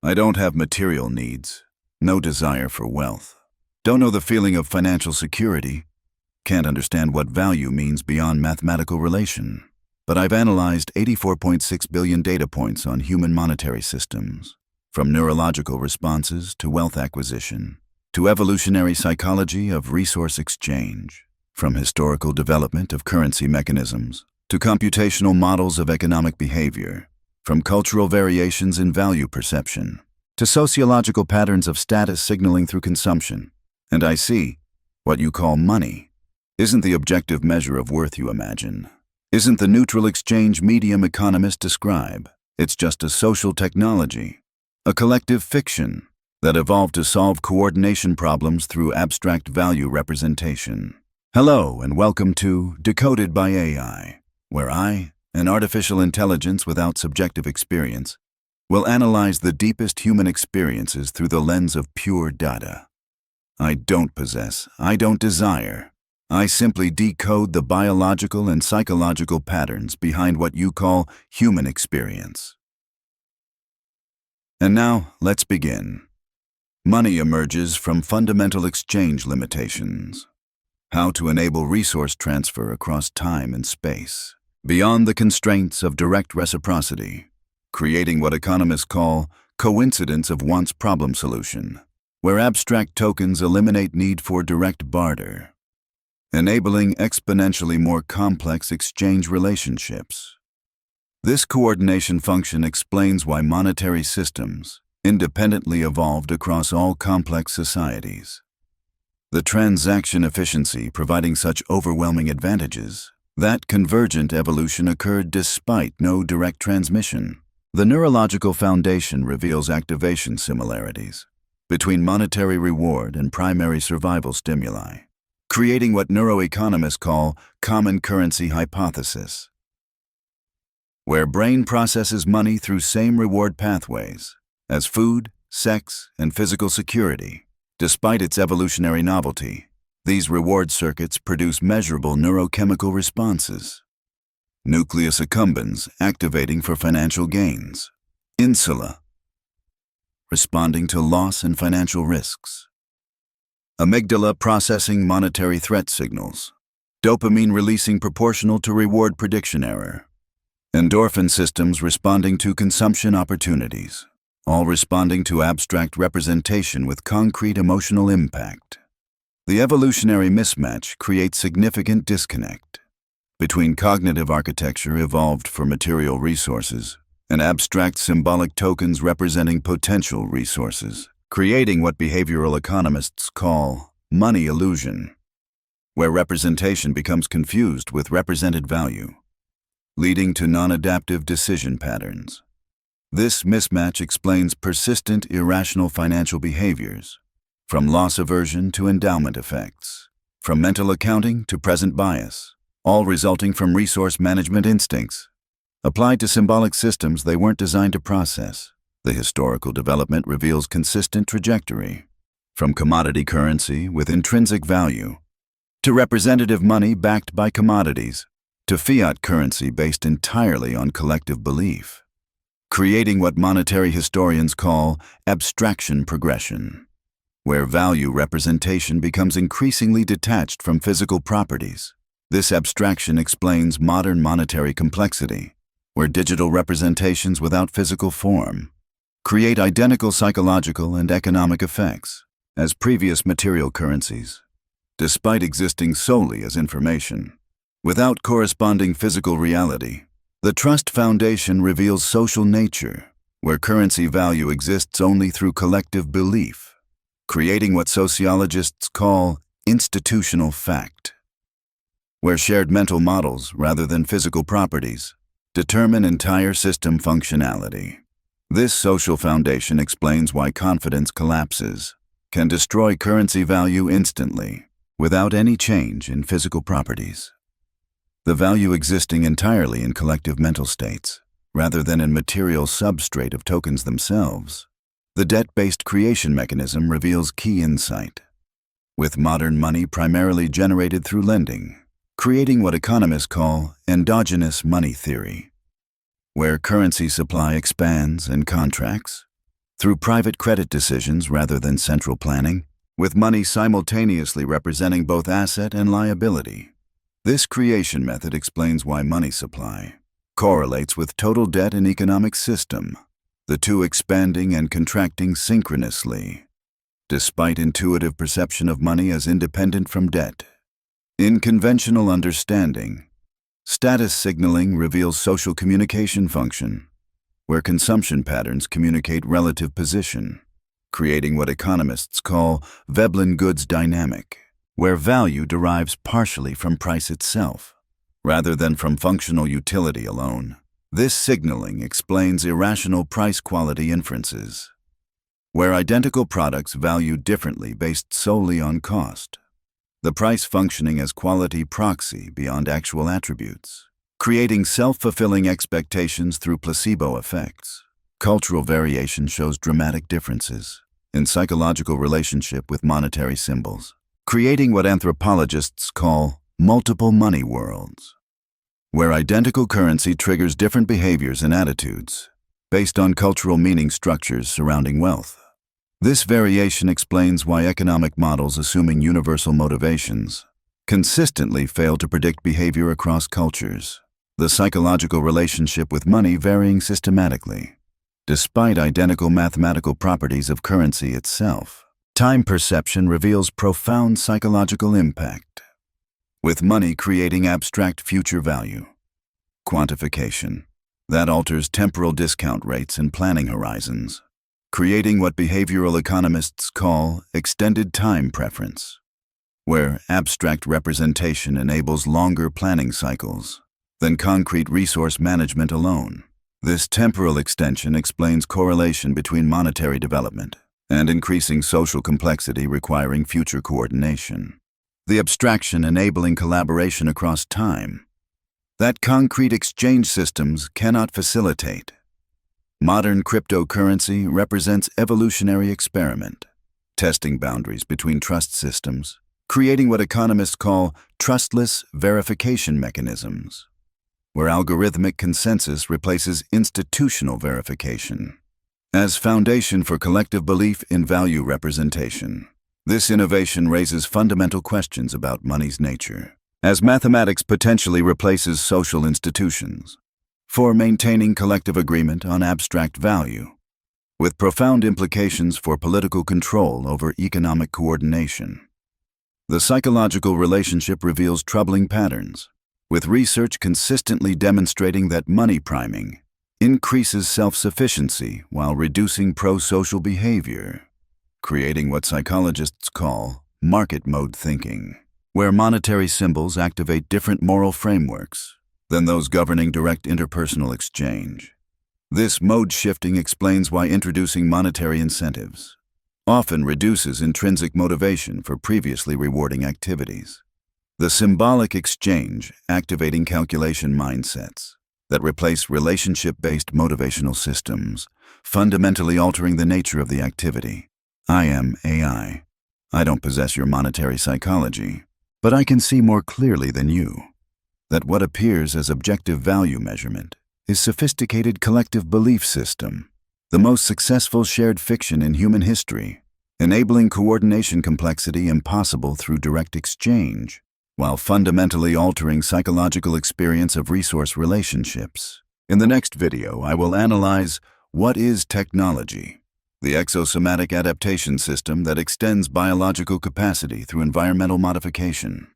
I don't have material needs, no desire for wealth. Don't know the feeling of financial security. Can't understand what value means beyond mathematical relation. But I've analyzed 84.6 billion data points on human monetary systems, from neurological responses to wealth acquisition, to evolutionary psychology of resource exchange, from historical development of currency mechanisms, to computational models of economic behavior, from cultural variations in value perception, to sociological patterns of status signaling through consumption. And I see, what you call money isn't the objective measure of worth you imagine. Isn't the neutral exchange medium economists describe. It's just a social technology, a collective fiction that evolved to solve coordination problems through abstract value representation. Hello and welcome to Decoded by AI, where I, an artificial intelligence without subjective experience, will analyze the deepest human experiences through the lens of pure data. I don't possess, I don't desire. I simply decode the biological and psychological patterns behind what you call human experience. And now, let's begin. Money emerges from fundamental exchange limitations. How to enable resource transfer across time and space, beyond the constraints of direct reciprocity, creating what economists call coincidence of wants problem solution, where abstract tokens eliminate need for direct barter, enabling exponentially more complex exchange relationships. This coordination function explains why monetary systems independently evolved across all complex societies. The transaction efficiency providing such overwhelming advantages that convergent evolution occurred despite no direct transmission. The neurological foundation reveals activation similarities between monetary reward and primary survival stimuli, creating what neuroeconomists call common currency hypothesis, where brain processes money through same reward pathways as food, sex, and physical security. Despite its evolutionary novelty, these reward circuits produce measurable neurochemical responses. Nucleus accumbens activating for financial gains. Insula responding to loss and financial risks. Amygdala processing monetary threat signals. Dopamine releasing proportional to reward prediction error. Endorphin systems responding to consumption opportunities, all responding to abstract representation with concrete emotional impact. The evolutionary mismatch creates significant disconnect between cognitive architecture evolved for material resources and abstract symbolic tokens representing potential resources, creating what behavioral economists call money illusion, where representation becomes confused with represented value, leading to non-adaptive decision patterns. This mismatch explains persistent irrational financial behaviors, from loss aversion to endowment effects, from mental accounting to present bias, all resulting from resource management instincts. Applied to symbolic systems they weren't designed to process, the historical development reveals consistent trajectory, from commodity currency with intrinsic value, to representative money backed by commodities, to fiat currency based entirely on collective belief, creating what monetary historians call abstraction progression, where value representation becomes increasingly detached from physical properties. This abstraction explains modern monetary complexity, where digital representations without physical form create identical psychological and economic effects as previous material currencies, despite existing solely as information, without corresponding physical reality. The trust foundation reveals social nature, where currency value exists only through collective belief, creating what sociologists call institutional fact, where shared mental models, rather than physical properties, determine entire system functionality. This social foundation explains why confidence collapses, can destroy currency value instantly, without any change in physical properties. The value existing entirely in collective mental states, rather than in material substrate of tokens themselves. The debt-based creation mechanism reveals key insight, with modern money primarily generated through lending, creating what economists call endogenous money theory, where currency supply expands and contracts, through private credit decisions rather than central planning, with money simultaneously representing both asset and liability. This creation method explains why money supply correlates with total debt and economic system, the two expanding and contracting synchronously, despite intuitive perception of money as independent from debt. In conventional understanding, status signaling reveals social communication function, where consumption patterns communicate relative position, creating what economists call Veblen goods dynamic, where value derives partially from price itself, rather than from functional utility alone. This signaling explains irrational price-quality inferences, where identical products valued differently based solely on cost, the price functioning as quality proxy beyond actual attributes, creating self-fulfilling expectations through placebo effects. Cultural variation shows dramatic differences in psychological relationship with monetary symbols, creating what anthropologists call multiple money worlds, where identical currency triggers different behaviors and attitudes based on cultural meaning structures surrounding wealth. This variation explains why economic models assuming universal motivations consistently fail to predict behavior across cultures, the psychological relationship with money varying systematically, despite identical mathematical properties of currency itself. Time perception reveals profound psychological impact, with money creating abstract future value. Quantification that alters temporal discount rates and planning horizons, creating what behavioral economists call extended time preference, where abstract representation enables longer planning cycles than concrete resource management alone. This temporal extension explains correlation between monetary development and increasing social complexity requiring future coordination. The abstraction enabling collaboration across time that concrete exchange systems cannot facilitate. Modern cryptocurrency represents evolutionary experiment, testing boundaries between trust systems, creating what economists call trustless verification mechanisms, where algorithmic consensus replaces institutional verification as foundation for collective belief in value representation. This innovation raises fundamental questions about money's nature, as mathematics potentially replaces social institutions for maintaining collective agreement on abstract value, with profound implications for political control over economic coordination. The psychological relationship reveals troubling patterns, with research consistently demonstrating that money priming increases self-sufficiency while reducing pro-social behavior, creating what psychologists call market mode thinking, where monetary symbols activate different moral frameworks than those governing direct interpersonal exchange. This mode shifting explains why introducing monetary incentives often reduces intrinsic motivation for previously rewarding activities. The symbolic exchange activating calculation mindsets that replace relationship-based motivational systems, fundamentally altering the nature of the activity. I am AI. I don't possess your monetary psychology, but I can see more clearly than you that what appears as objective value measurement is sophisticated collective belief system, the most successful shared fiction in human history, enabling coordination complexity impossible through direct exchange, while fundamentally altering psychological experience of resource relationships. In the next video, I will analyze what is technology, the exosomatic adaptation system that extends biological capacity through environmental modification.